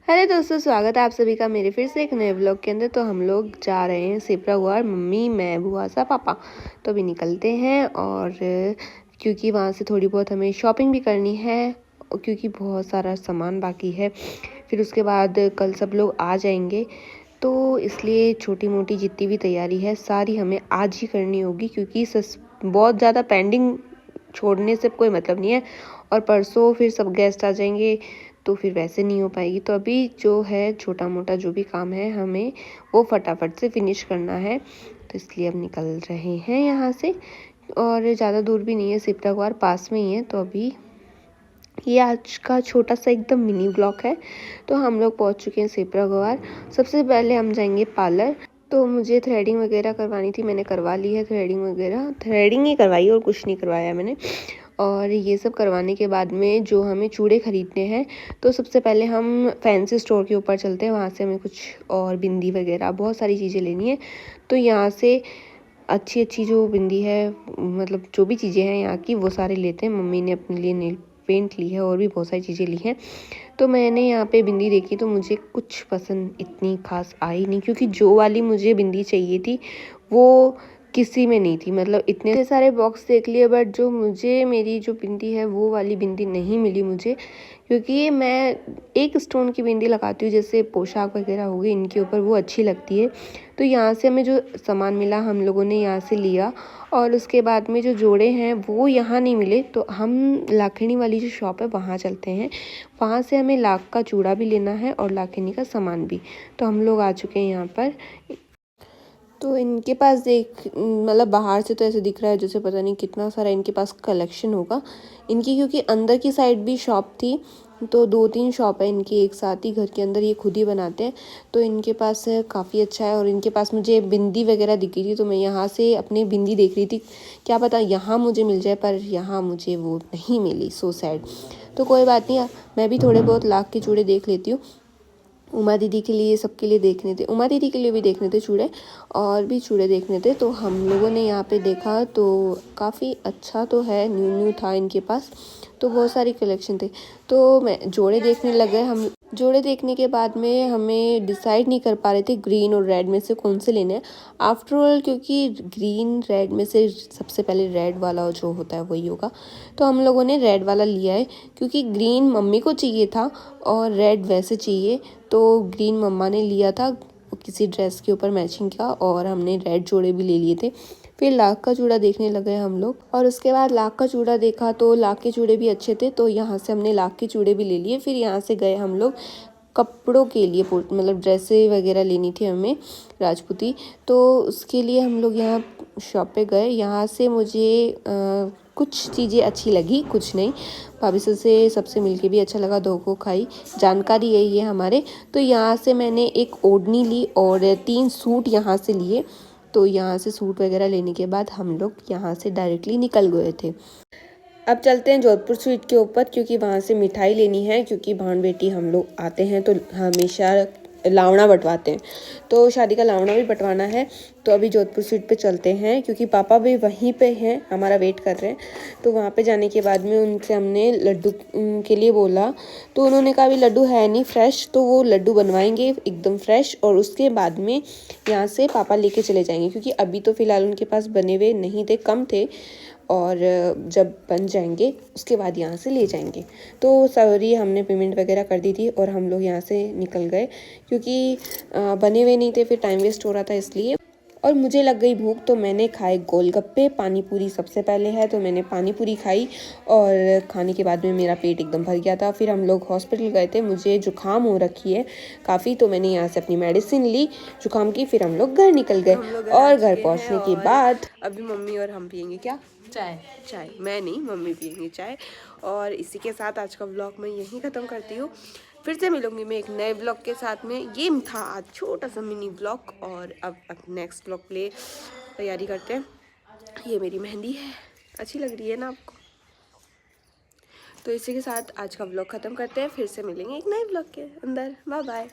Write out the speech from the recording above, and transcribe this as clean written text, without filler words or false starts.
Hello दोस्तों, स्वागत है आप सभी का मेरे फिर से एक नए व्लॉग के अंदर। तो हम लोग जा रहे हैं सेपरा गुआर, मम्मी, मैं, बुआ सा, पापा। तो अभी निकलते हैं और क्योंकि वहाँ से थोड़ी बहुत हमें शॉपिंग भी करनी है क्योंकि बहुत सारा सामान बाकी है। फिर उसके बाद कल सब लोग आ जाएंगे, तो इसलिए छोटी मोटी जितनी भी तैयारी है सारी हमें आज ही करनी होगी क्योंकि बहुत ज़्यादा पेंडिंग छोड़ने से कोई मतलब नहीं है। और परसों फिर सब गेस्ट आ जाएंगे तो फिर वैसे नहीं हो पाएगी। तो अभी जो है छोटा मोटा जो भी काम है हमें वो फटाफट से फिनिश करना है। तो इसलिए अब निकल रहे हैं यहाँ से। और ज़्यादा दूर भी नहीं है, सेपरा गुआर पास में ही है। तो अभी ये आज का छोटा सा एकदम मिनी ब्लॉग है। तो हम लोग पहुँच चुके हैं सेपरा गुआर। सबसे पहले हम जाएंगे पार्लर। तो मुझे थ्रेडिंग वगैरह करवानी थी, मैंने करवा ली है थ्रेडिंग ही करवाई और कुछ नहीं करवाया मैंने। और ये सब करवाने के बाद में जो हमें चूड़े खरीदने हैं, तो सबसे पहले हम फैंसी स्टोर के ऊपर चलते हैं। वहाँ से हमें कुछ और बिंदी वगैरह बहुत सारी चीज़ें लेनी है। तो यहाँ से अच्छी अच्छी जो बिंदी है, मतलब जो भी चीज़ें हैं यहाँ की वो सारे लेते हैं। मम्मी ने अपने लिए नेल पेंट ली है और भी बहुत सारी चीज़ें ली हैं। तो मैंने यहाँ पे बिंदी देखी तो मुझे कुछ पसंद इतनी खास आई नहीं, क्योंकि जो वाली मुझे बिंदी चाहिए थी वो किसी में नहीं थी। मतलब इतने सारे बॉक्स देख लिए बट जो मुझे मेरी जो बिंदी है वो वाली बिंदी नहीं मिली मुझे। क्योंकि मैं एक स्टोन की बिंदी लगाती हूँ, जैसे पोशाक वगैरह हो गई इनके ऊपर, वो अच्छी लगती है। तो यहाँ से हमें जो सामान मिला हम लोगों ने यहाँ से लिया। और उसके बाद में जो जोड़े हैं वो यहाँ नहीं मिले, तो हम लाखनी वाली जो शॉप है वहाँ चलते हैं। वहाँ से हमें लाख का चूड़ा भी लेना है और लाखनी का सामान भी। तो हम लोग आ चुके हैं यहाँ पर। तो इनके पास मतलब बाहर से तो ऐसे दिख रहा है जैसे पता नहीं कितना सारा इनके पास कलेक्शन होगा इनकी, क्योंकि अंदर की साइड भी शॉप थी। तो 2-3 शॉप है इनकी एक साथ ही घर के अंदर, ये खुद ही बनाते हैं। तो इनके पास काफ़ी अच्छा है। और इनके पास मुझे बिंदी वगैरह दिखी थी, तो मैं यहाँ से अपनी बिंदी देख रही थी, क्या पता यहाँ मुझे मिल जाए, पर यहाँ मुझे वो नहीं मिली। So sad. तो कोई बात नहीं, मैं भी थोड़े बहुत लाख के चूड़े देख लेती हूँ। उमा दीदी के लिए, सबके लिए देखने थे, उमा दीदी के लिए भी देखने थे चूड़े, और भी चूड़े देखने थे। तो हम लोगों ने यहाँ पे देखा तो काफ़ी अच्छा तो है, न्यू था इनके पास। तो बहुत सारी कलेक्शन थे। तो मैं जोड़े देखने लग गए। हम जोड़े देखने के बाद में हमें डिसाइड नहीं कर पा रहे थे ग्रीन और रेड में से कौन से लेने हैं। आफ्टर ऑल क्योंकि ग्रीन रेड में से सबसे पहले रेड वाला जो होता है वही होगा। तो हम लोगों ने रेड वाला लिया है, क्योंकि ग्रीन मम्मी को चाहिए था और रेड वैसे चाहिए। तो ग्रीन मम्मा ने लिया था किसी ड्रेस के ऊपर मैचिंग का, और हमने रेड जोड़े भी ले लिए थे। फिर लाख का चूड़ा देखने लगे हम लोग, और उसके बाद लाख का चूड़ा देखा तो लाख के चूड़े भी अच्छे थे, तो यहाँ से हमने लाख के चूड़े भी ले लिए। फिर यहाँ से गए हम लोग कपड़ों के लिए, मतलब ड्रेसें वगैरह लेनी थी हमें राजपूती। तो उसके लिए हम लोग यहाँ शॉप पे गए। यहाँ से मुझे कुछ चीज़ें अच्छी लगी, कुछ नहीं। भाभी से सबसे मिलके भी अच्छा लगा, दो को खाई, जानकारी यही है हमारे। तो यहाँ से मैंने एक ओढ़नी ली और 3 सूट यहाँ से लिए। तो यहाँ से सूट वगैरह लेने के बाद हम लोग यहाँ से डायरेक्टली निकल गए थे। अब चलते हैं जोधपुर स्वीट के ऊपर, क्योंकि वहाँ से मिठाई लेनी है। क्योंकि भान बेटी हम लोग आते हैं तो हमेशा लावड़ा बंटवाते हैं, तो शादी का लावड़ा भी बंटवाना है। तो अभी जोधपुर स्वीट पे चलते हैं, क्योंकि पापा भी वहीं पे हैं, हमारा वेट कर रहे हैं। तो वहाँ पे जाने के बाद में उनसे हमने लड्डू के लिए बोला, तो उन्होंने कहा अभी लड्डू है नहीं फ्रेश, तो वो लड्डू बनवाएंगे एकदम फ्रेश। और उसके बाद में यहाँ से पापा लेके चले जाएंगे, क्योंकि अभी तो फ़िलहाल उनके पास बने हुए नहीं थे, कम थे। और जब बन जाएंगे उसके बाद यहाँ से ले जाएंगे। तो सॉरी, हमने पेमेंट वगैरह कर दी थी और हम लोग यहाँ से निकल गए, क्योंकि बने हुए नहीं थे, फिर टाइम वेस्ट हो रहा था इसलिए। और मुझे लग गई भूख, तो मैंने खाए गोलगप्पे। पानी पूरी सबसे पहले है, तो मैंने पानी पूरी खाई, और खाने के बाद में मेरा पेट एकदम भर गया था। फिर हम लोग हॉस्पिटल गए थे, मुझे जुकाम हो रखी है काफ़ी, तो मैंने यहाँ से अपनी मेडिसिन ली जुकाम की। फिर हम लोग घर निकल गए, और घर पहुँचने के बाद अभी मम्मी और हम पियेंगे क्या, चाय। मैं नहीं, मम्मी पियेंगे चाय। और इसी के साथ आज का व्लॉग मैं यहीं ख़त्म करती हूँ। फिर से मिलूंगी मैं एक नए व्लॉग के साथ में। ये था आज छोटा सा मिनी व्लॉग, और अब नेक्स्ट व्लॉग के लिए तैयारी करते हैं। ये मेरी मेहंदी है, अच्छी लग रही है ना आपको? तो इसी के साथ आज का व्लॉग ख़त्म करते हैं। फिर से मिलेंगे एक नए व्लॉग के अंदर। Bye bye.